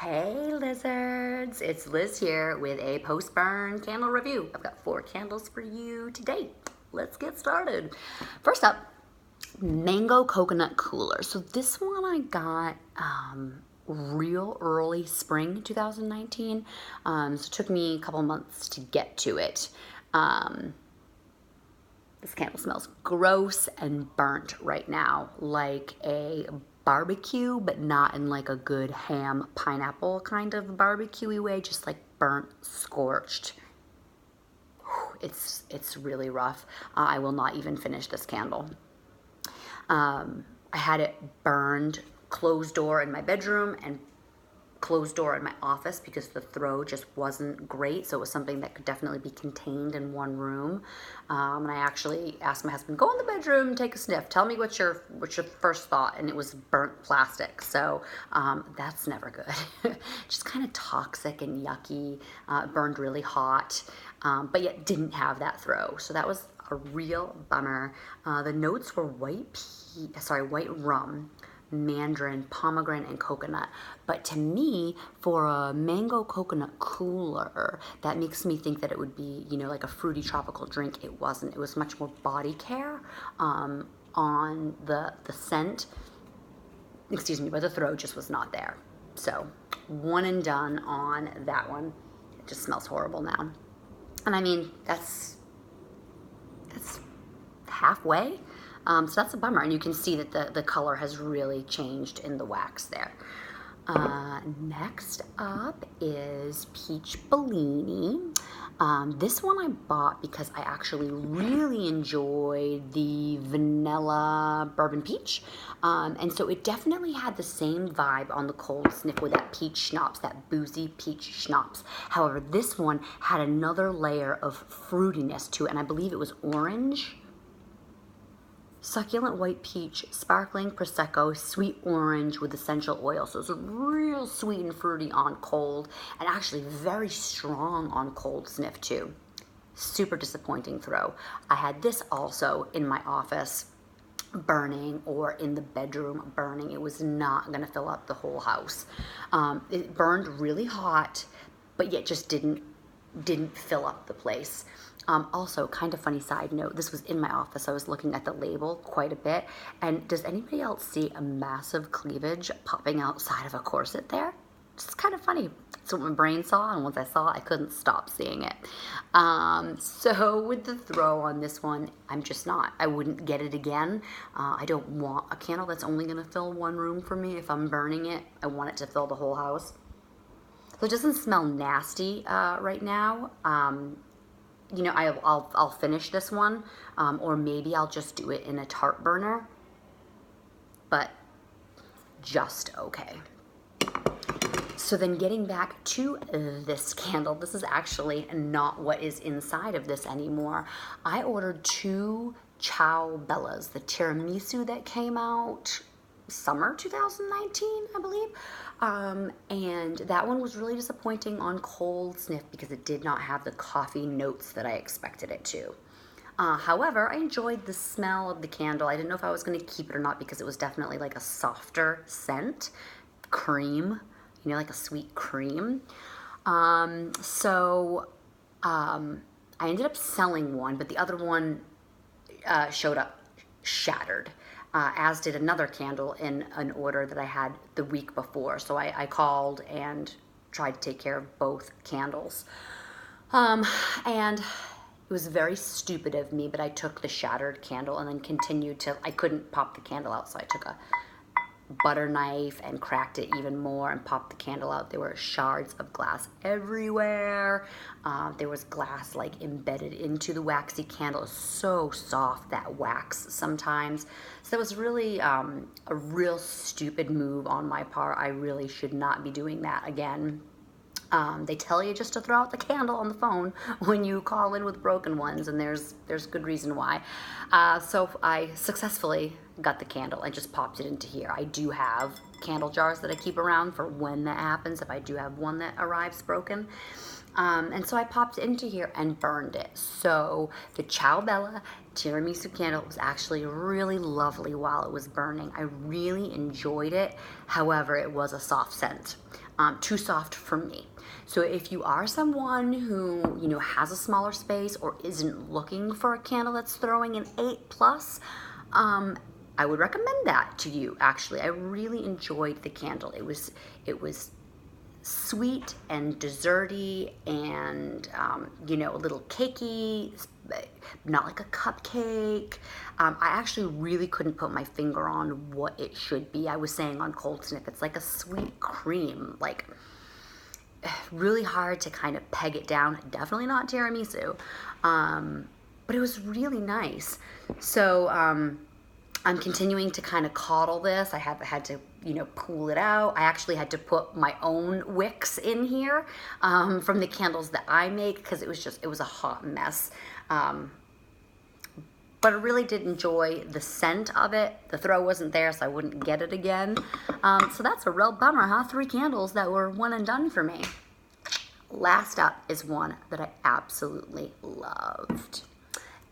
Hey lizards, it's Liz here with a post-burn candle review. I've got 4 candles for you today. Let's get started. First up, Mango Coconut Cooler. So this one I got real early spring 2019. So it took me a couple months to get to it. This candle smells gross and burnt right now, like a barbecue, but not in like a good ham pineapple kind of barbecue-y way, just like burnt, scorched. It's really rough. I will not even finish this candle. I had it burned closed door in my bedroom and closed door in my office because the throw just wasn't great, so it was something that could definitely be contained in one room. And I actually asked my husband, go in the bedroom, take a sniff, tell me what's your first thought, and it was burnt plastic. So that's never good. Just kind of toxic and yucky. Burned really hot, but yet didn't have that throw, so that was a real bummer. The notes were white rum, mandarin, pomegranate, and coconut. But to me, for a mango coconut cooler, that makes me think that it would be, you know, like a fruity tropical drink. It wasn't. It was much more body care on the scent. Excuse me, but the throw just was not there. So one and done on that one. It just smells horrible now. And I mean, that's halfway. So that's a bummer, and you can see that the color has really changed in the wax there. Next up is Peach Bellini. This one I bought because I actually really enjoyed the vanilla bourbon peach. And so it definitely had the same vibe on the cold sniff with that peach schnapps, that boozy peach schnapps. However, this one had another layer of fruitiness to it, and I believe it was orange. Succulent white peach, sparkling prosecco, sweet orange with essential oil. So it's real sweet and fruity on cold, and actually very strong on cold sniff too. Super disappointing throw. I had this also in my office burning, or in the bedroom burning. It was not gonna fill up the whole house. It burned really hot, but yet just didn't fill up the place. Also, kind of funny side note, this was in my office. I was looking at the label quite a bit. And does anybody else see a massive cleavage popping outside of a corset there? It's kind of funny. It's what my brain saw, and once I saw it, I couldn't stop seeing it. So with the throw on this one, I'm just not. I wouldn't get it again. I don't want a candle that's only going to fill one room for me. If I'm burning it, I want it to fill the whole house. So it doesn't smell nasty right now. You know, I'll finish this one, or maybe I'll just do it in a tart burner, but just okay. So then getting back to this candle, this is actually not what is inside of this anymore. I ordered 2 Cioa Bellas, the tiramisu that came out summer 2019, I believe. And that one was really disappointing on cold sniff because it did not have the coffee notes that I expected it to. However, I enjoyed the smell of the candle. I didn't know if I was going to keep it or not because it was definitely like a softer scent. Cream, you know, like a sweet cream. So I ended up selling one, but the other one showed up shattered. As did another candle in an order that I had the week before. So I called and tried to take care of both candles. And it was very stupid of me, but I took the shattered candle and then continued to, I couldn't pop the candle out, so I took a butter knife and cracked it even more and popped the candle out. There were shards of glass everywhere. There was glass like embedded into the waxy candle. It was so soft, that wax sometimes. So that was really a real stupid move on my part. I really should not be doing that again. They tell you just to throw out the candle on the phone when you call in with broken ones, and there's good reason why. So I successfully got the candle and just popped it into here. I do have candle jars that I keep around for when that happens, if I do have one that arrives broken. And so I popped it into here and burned it. So the Cioa Bella tiramisu candle was actually really lovely while it was burning. I really enjoyed it. However, it was a soft scent. too soft for me. So if you are someone who, you know, has a smaller space or isn't looking for a candle that's throwing an 8 plus, I would recommend that to you. Actually, I really enjoyed the candle. It was sweet and desserty and you know, a little cakey, not like a cupcake. I actually really couldn't put my finger on what it should be. I was saying on Cold Sniff, it's like a sweet cream, like really hard to kind of peg it down. Definitely not tiramisu, but it was really nice. So I'm continuing to kind of coddle this. I have had to, you know, cool it out. I actually had to put my own wicks in here from the candles that I make, because it was a hot mess. But I really did enjoy the scent of it. The throw wasn't there, so I wouldn't get it again. So that's a real bummer, huh? 3 candles that were one and done for me. Last up is one that I absolutely loved.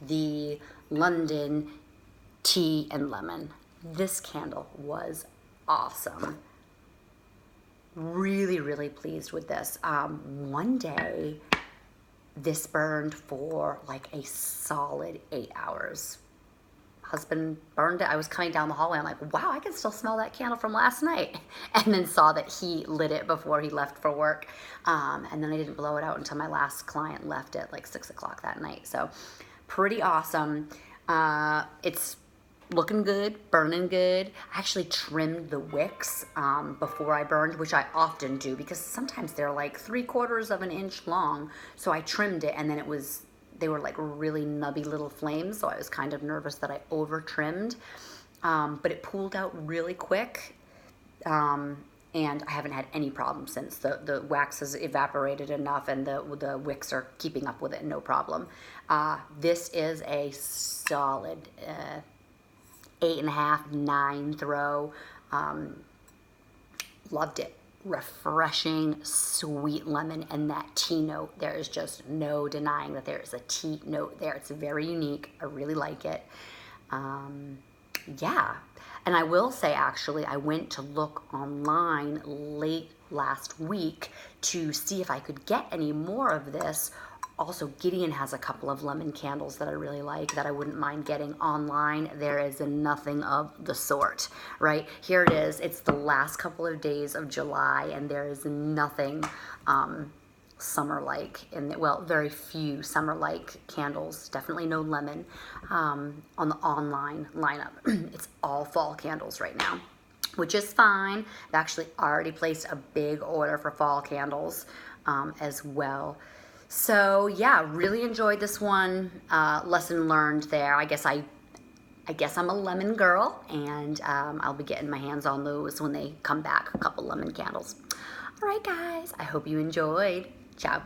The London Tea&Lemon. This candle was awesome. Really, really pleased with this. One day, this burned for like a solid 8 hours. Husband burned it. I was coming down the hallway. I'm like, wow, I can still smell that candle from last night. And then saw that he lit it before he left for work. And then I didn't blow it out until my last client left at like 6 o'clock that night. So pretty awesome. It's looking good, burning good. I actually trimmed the wicks before I burned, which I often do because sometimes they're like 3/4 of an inch long. So I trimmed it, and then they were like really nubby little flames. So I was kind of nervous that I over trimmed, but it pooled out really quick. And I haven't had any problems since. The wax has evaporated enough, and the wicks are keeping up with it, no problem. This is a solid 8.5, 9 throw. Loved it. Refreshing, sweet lemon, and that tea note. There is just no denying that there is a tea note there. It's very unique. I really like it. Yeah. And I will say, actually, I went to look online late last week to see if I could get any more of this. Also, Gideon has a couple of lemon candles that I really like that I wouldn't mind getting online. There is nothing of the sort, right? Here it is. It's the last couple of days of July, and there is nothing summer-like, well, very few summer-like candles. Definitely no lemon on the online lineup. It's all fall candles right now, which is fine. I've actually already placed a big order for fall candles as well. So yeah, really enjoyed this one. Lesson learned there. I guess I'm a lemon girl, and I'll be getting my hands on those when they come back. A couple lemon candles. All right, guys. I hope you enjoyed. Ciao.